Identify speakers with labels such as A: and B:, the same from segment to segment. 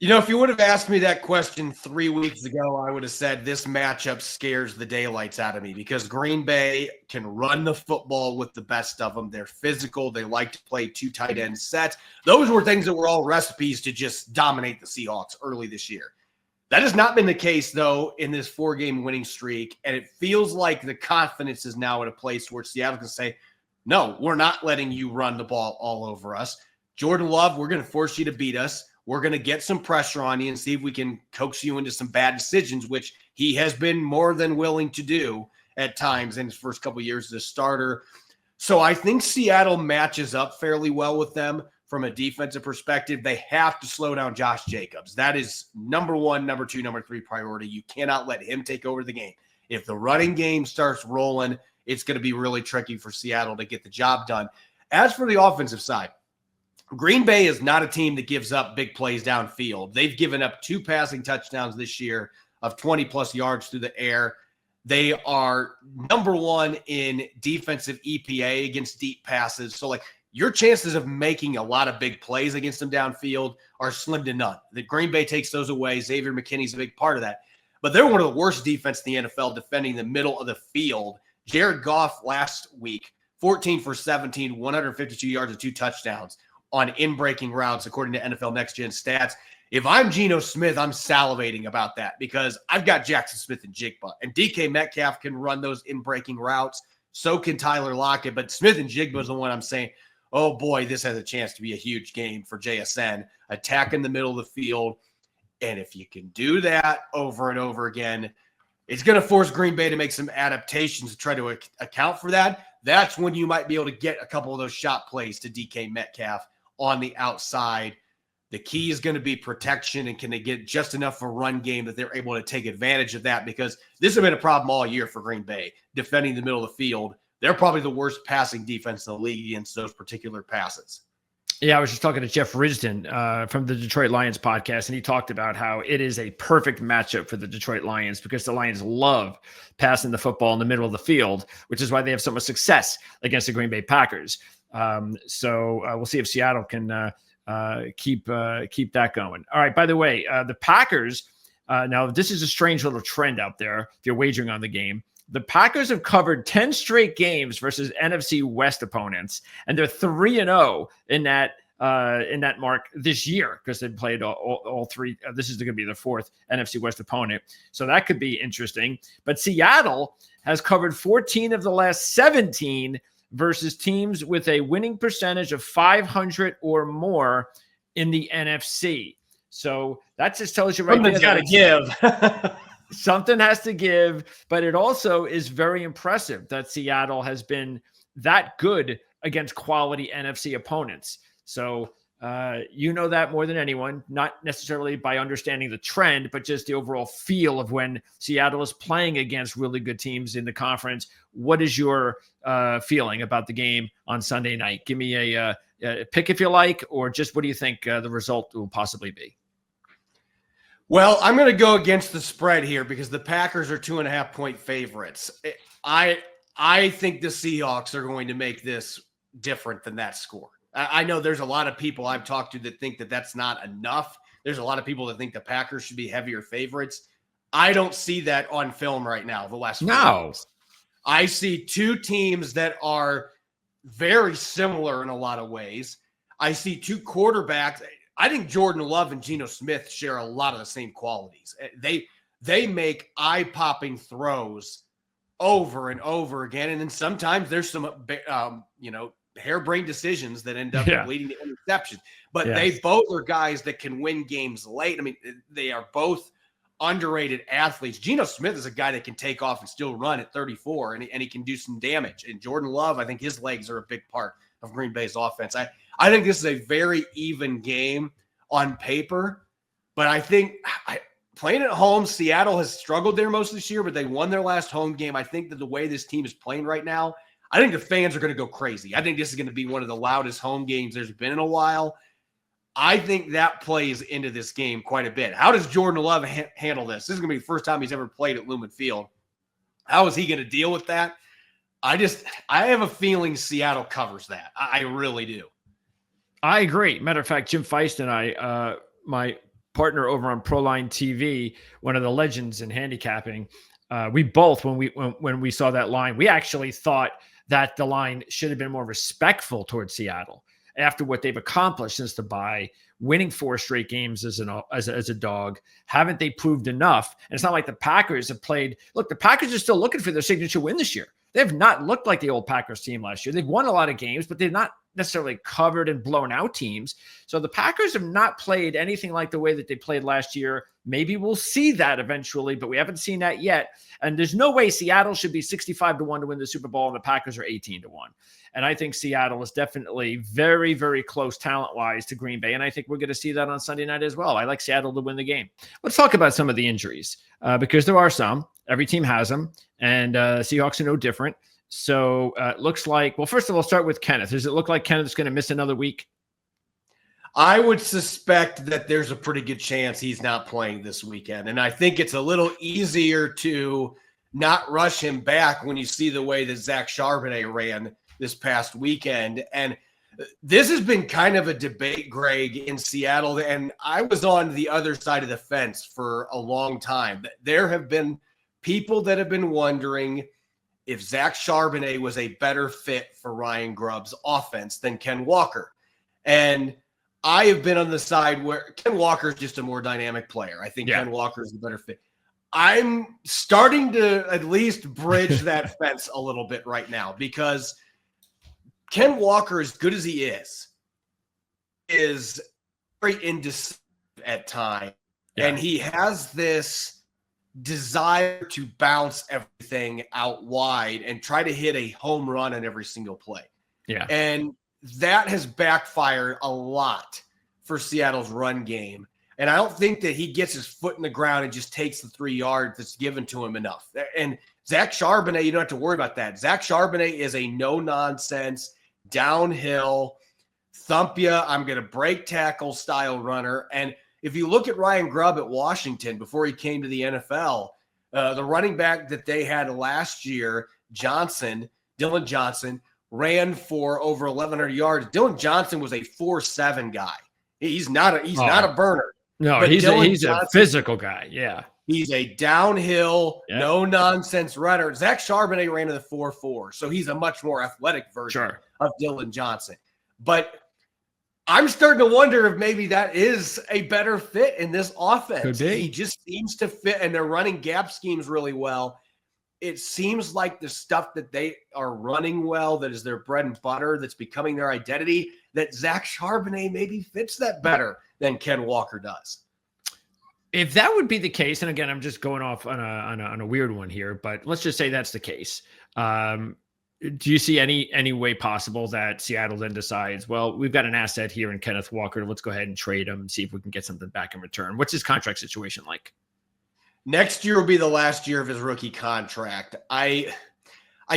A: If you would have asked me that question 3 weeks ago, I would have said this matchup scares the daylights out of me because Green Bay can run the football with the best of them. They're physical. They like to play 2 tight end sets. Those were things that were all recipes to just dominate the Seahawks early this year. That has not been the case, though, in this 4-game winning streak, and it feels like the confidence is now at a place where Seattle can say, no, we're not letting you run the ball all over us. Jordan Love, we're going to force you to beat us. We're going to get some pressure on you and see if we can coax you into some bad decisions, which he has been more than willing to do at times in his first couple of years as a starter. So I think Seattle matches up fairly well with them from a defensive perspective. They have to slow down Josh Jacobs. That is number 1, number 2, number 3 priority. You cannot let him take over the game. If the running game starts rolling, it's going to be really tricky for Seattle to get the job done. As for the offensive side, Green Bay is not a team that gives up big plays downfield. They've given up 2 passing touchdowns this year of 20-plus yards through the air. They are number 1 in defensive EPA against deep passes. So, your chances of making a lot of big plays against them downfield are slim to none. The Green Bay takes those away. Xavier McKinney's a big part of that. But they're one of the worst defense in the NFL defending the middle of the field. Jared Goff last week, 14 for 17, 152 yards and 2 touchdowns on in-breaking routes, according to NFL Next Gen stats. If I'm Geno Smith, I'm salivating about that because I've got Jackson Smith and Jigba, and DK Metcalf can run those in-breaking routes. So can Tyler Lockett, but Smith and Jigba is the one I'm saying, oh boy, this has a chance to be a huge game for JSN, attacking the middle of the field. And if you can do that over and over again, it's going to force Green Bay to make some adaptations to try to account for that. That's when you might be able to get a couple of those shot plays to DK Metcalf on the outside. The key is going to be protection, and can they get just enough of a run game that they're able to take advantage of that, because this has been a problem all year for Green Bay, defending the middle of the field. They're probably the worst passing defense in the league against those particular passes.
B: Yeah, I was just talking to Jeff Risdon from the Detroit Lions podcast, and he talked about how it is a perfect matchup for the Detroit Lions because the Lions love passing the football in the middle of the field, which is why they have so much success against the Green Bay Packers. So we'll see if Seattle can keep that going. All right, by the way, the Packers, now this is a strange little trend out there if you're wagering on the game. The Packers have covered 10 straight games versus NFC West opponents, and they're 3-0 in that mark this year because they played all 3. This is going to be the 4th NFC West opponent, so that could be interesting. But Seattle has covered 14 of the last 17 versus teams with a winning percentage of 500 or more in the NFC. So that just tells you right there.
A: Something's got to give.
B: Something has to give, but it also is very impressive that Seattle has been that good against quality NFC opponents. So you know that more than anyone, not necessarily by understanding the trend, but just the overall feel of when Seattle is playing against really good teams in the conference. What is your feeling about the game on Sunday night? Give me a pick if you like, or just what do you think the result will possibly be?
A: Well, I'm going to go against the spread here because the Packers are 2.5-point favorites. I think the Seahawks are going to make this different than that score. I know there's a lot of people I've talked to that think that that's not enough. There's a lot of people that think the Packers should be heavier favorites. I don't see that on film right now. The last 4 weeks. I see 2 teams that are very similar in a lot of ways. I see 2 quarterbacks. I think Jordan Love and Geno Smith share a lot of the same qualities. They make eye-popping throws over and over again, and then sometimes there's some harebrained decisions that end up leading to interceptions. But they both are guys that can win games late. I mean, they are both underrated athletes. Geno Smith is a guy that can take off and still run at 34, and he can do some damage. And Jordan Love, I think his legs are a big part of Green Bay's offense. I think this is a very even game on paper, but I think playing at home, Seattle has struggled there most of this year, but they won their last home game. I think that the way this team is playing right now, I think the fans are going to go crazy. I think this is going to be one of the loudest home games there's been in a while. I think that plays into this game quite a bit. How does Jordan Love handle this? This is going to be the first time he's ever played at Lumen Field. How is he going to deal with that? I have a feeling Seattle covers that. I really do.
B: I agree. Matter of fact, Jim Feist and I, my partner over on Proline TV, one of the legends in handicapping, we both, when we saw that line, we actually thought that the line should have been more respectful towards Seattle after what they've accomplished since the bye, winning 4 straight games as a dog. Haven't they proved enough? And it's not like the Packers have played. Look, the Packers are still looking for their signature win this year. They have not looked like the old Packers team last year. They've won a lot of games, but they've not necessarily covered and blown out teams. So the Packers have not played anything like the way that they played last year. Maybe we'll see that eventually, but we haven't seen that yet. And there's no way Seattle should be 65-1 to win the Super Bowl, and the Packers are 18-1. And I think Seattle is definitely very, very close talent-wise to Green Bay, and I think we're going to see that on Sunday night as well. I like Seattle to win the game. Let's talk about some of the injuries, because there are some. Every team has them, and Seahawks are no different. So it looks like, well, first of all, start with Kenneth. Does it look like Kenneth's going to miss another week?
A: I would suspect that there's a pretty good chance he's not playing this weekend. And I think it's a little easier to not rush him back when you see the way that Zach Charbonnet ran this past weekend. And this has been kind of a debate, Greg, in Seattle. And I was on the other side of the fence for a long time. There have been people that have been wondering if Zach Charbonnet was a better fit for Ryan Grubb's offense than Ken Walker. And I have been on the side where Ken Walker is just a more dynamic player. I think Ken Walker is the better fit. I'm starting to at least bridge that fence a little bit right now, because Ken Walker, as good as he is very indecisive at times. Yeah. And he has this desire to bounce everything out wide and try to hit a home run on every single play. Yeah. And that has backfired a lot for Seattle's run game. And I don't think that he gets his foot in the ground and just takes the 3 yards that's given to him enough. And Zach Charbonnet, you don't have to worry about that. Zach Charbonnet is a no-nonsense, downhill, thump ya, I'm going to break tackle style runner. And if you look at Ryan Grubb at Washington before he came to the NFL, the running back that they had last year, Dylan Johnson, ran for over 1,100 yards. Dylan Johnson was a 4.7 guy. He's not a burner.
B: No, he's a physical guy. Yeah.
A: He's a downhill, no-nonsense runner. Zach Charbonnet ran in the 4.4, so he's a much more athletic version of Dylan Johnson. But I'm starting to wonder if maybe that is a better fit in this offense.
B: Could be.
A: He just seems to fit, and they're running gap schemes really well. It seems like the stuff that they are running well, that is their bread and butter, that's becoming their identity, that Zach Charbonnet maybe fits that better than Ken Walker does.
B: If that would be the case, and again, I'm just going off on a weird one here, but let's just say that's the case. Do you see any way possible that Seattle then decides, well, we've got an asset here in Kenneth Walker, let's go ahead and trade him and see if we can get something back in return? What's his contract situation like?
A: Next year will be the last year of his rookie contract. I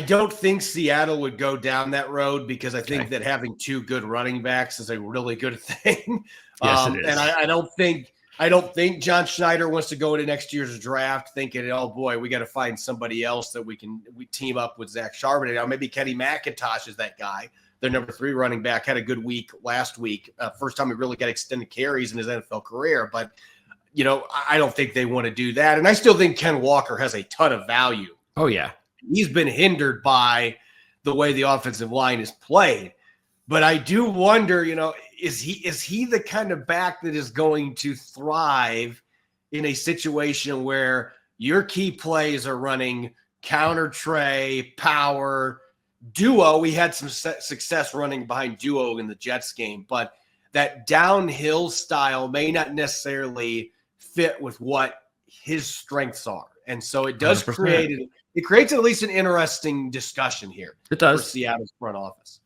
A: don't think Seattle would go down that road, because I think that having 2 good running backs is a really good thing.
B: Yes, it is.
A: And I don't think John Schneider wants to go into next year's draft thinking, oh boy, we got to find somebody else that we team up with Zach Charbonnet. Now maybe Kenny McIntosh is that guy. Their number 3 running back had a good week last week. First time he really got extended carries in his NFL career, but I don't think they want to do that. And I still think Ken Walker has a ton of value.
B: Oh, yeah.
A: He's been hindered by the way the offensive line is played. But I do wonder, is he the kind of back that is going to thrive in a situation where your key plays are running counter tray, power, duo? We had some success running behind duo in the Jets game, but that downhill style may not necessarily fit with what his strengths are. And so it does 100%. It creates at least an interesting discussion here.
B: It does.
A: For Seattle's front office.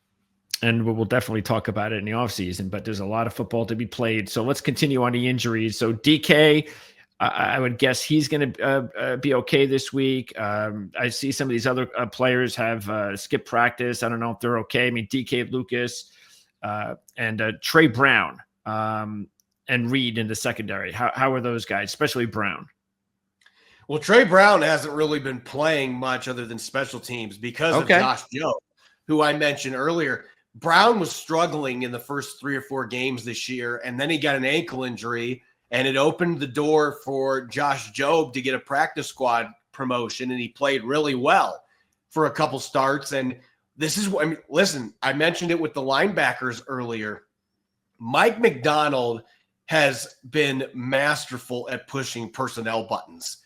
B: And we'll definitely talk about it in the offseason, but there's a lot of football to be played. So let's continue on the injuries. So DK, I would guess he's going to be okay this week. I see some of these other players have skipped practice. I don't know if they're okay. I mean, DK Lucas and Trey Brown and Reed in the secondary. How are those guys, especially Brown?
A: Well, Trey Brown hasn't really been playing much other than special teams because of Josh Jobe, who I mentioned earlier. Brown was struggling in the first 3 or 4 games this year, and then he got an ankle injury, and it opened the door for Josh Jobe to get a practice squad promotion, and he played really well for a couple starts. And this is what, I mean, listen, I mentioned it with the linebackers earlier. Mike McDonald has been masterful at pushing personnel buttons.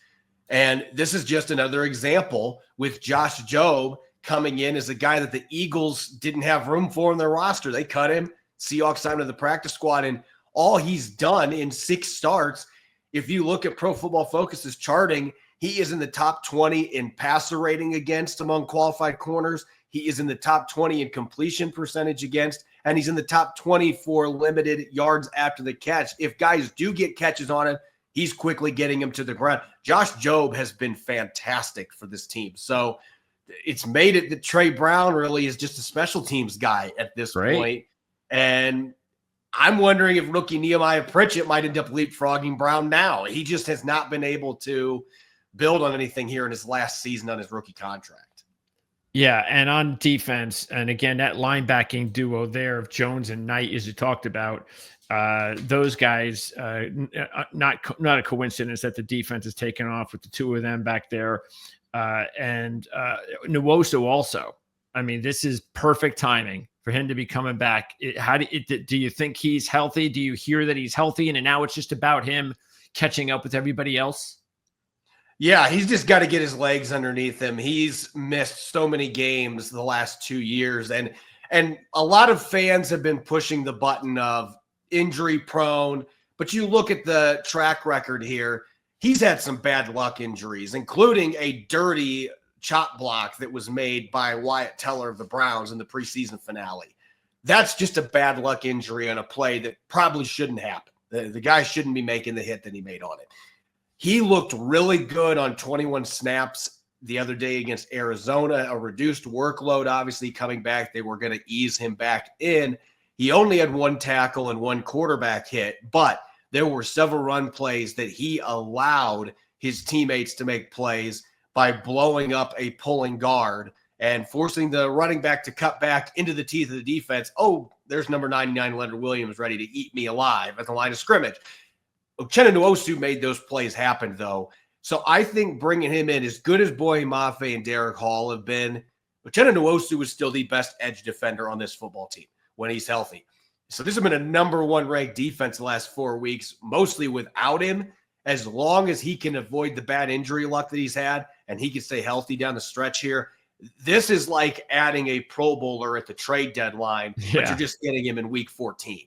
A: And this is just another example with Josh Jobe coming in as a guy that the Eagles didn't have room for in their roster. They cut him. Seahawks signed him to the practice squad, and all he's done in 6 starts, if you look at Pro Football Focus's charting, he is in the top 20 in passer rating against among qualified corners. He is in the top 20 in completion percentage against, and he's in the top 20 for limited yards after the catch. If guys do get catches on him, he's quickly getting him to the ground. Josh Jobe has been fantastic for this team. So it's made it that Trey Brown really is just a special teams guy at this point. And I'm wondering if rookie Nehemiah Pritchett might end up leapfrogging Brown now. He just has not been able to build on anything here in his last season on his rookie contract.
B: Yeah, and on defense, and again, that linebacking duo there of Jones and Knight, as you talked about, those guys, not a coincidence that the defense is taken off with the 2 of them back there. And Nwosu also. I mean, this is perfect timing for him to be coming back. Do you think he's healthy? Do you hear that he's healthy and now it's just about him catching up with everybody else?
A: Yeah, he's just got to get his legs underneath him. He's missed so many games the last 2 years. And a lot of fans have been pushing the button of injury prone. But you look at the track record here, he's had some bad luck injuries, including a dirty chop block that was made by Wyatt Teller of the Browns in the preseason finale. That's just a bad luck injury on a play that probably shouldn't happen. The guy shouldn't be making the hit that he made on it. He looked really good on 21 snaps the other day against Arizona, a reduced workload, obviously coming back. They were going to ease him back in. He only had 1 tackle and 1 quarterback hit, but there were several run plays that he allowed his teammates to make plays by blowing up a pulling guard and forcing the running back to cut back into the teeth of the defense. Oh, there's number 99 Leonard Williams ready to eat me alive at the line of scrimmage. Uchenna Nwosu made those plays happen, though. So I think bringing him in, as good as Boye Mafe and Derek Hall have been, Uchenna Nwosu is still the best edge defender on this football team when he's healthy. So this has been a number 1 ranked defense the last 4 weeks, mostly without him. As long as he can avoid the bad injury luck that he's had and he can stay healthy down the stretch here, this is like adding a Pro Bowler at the trade deadline, but you're just getting him in week 14.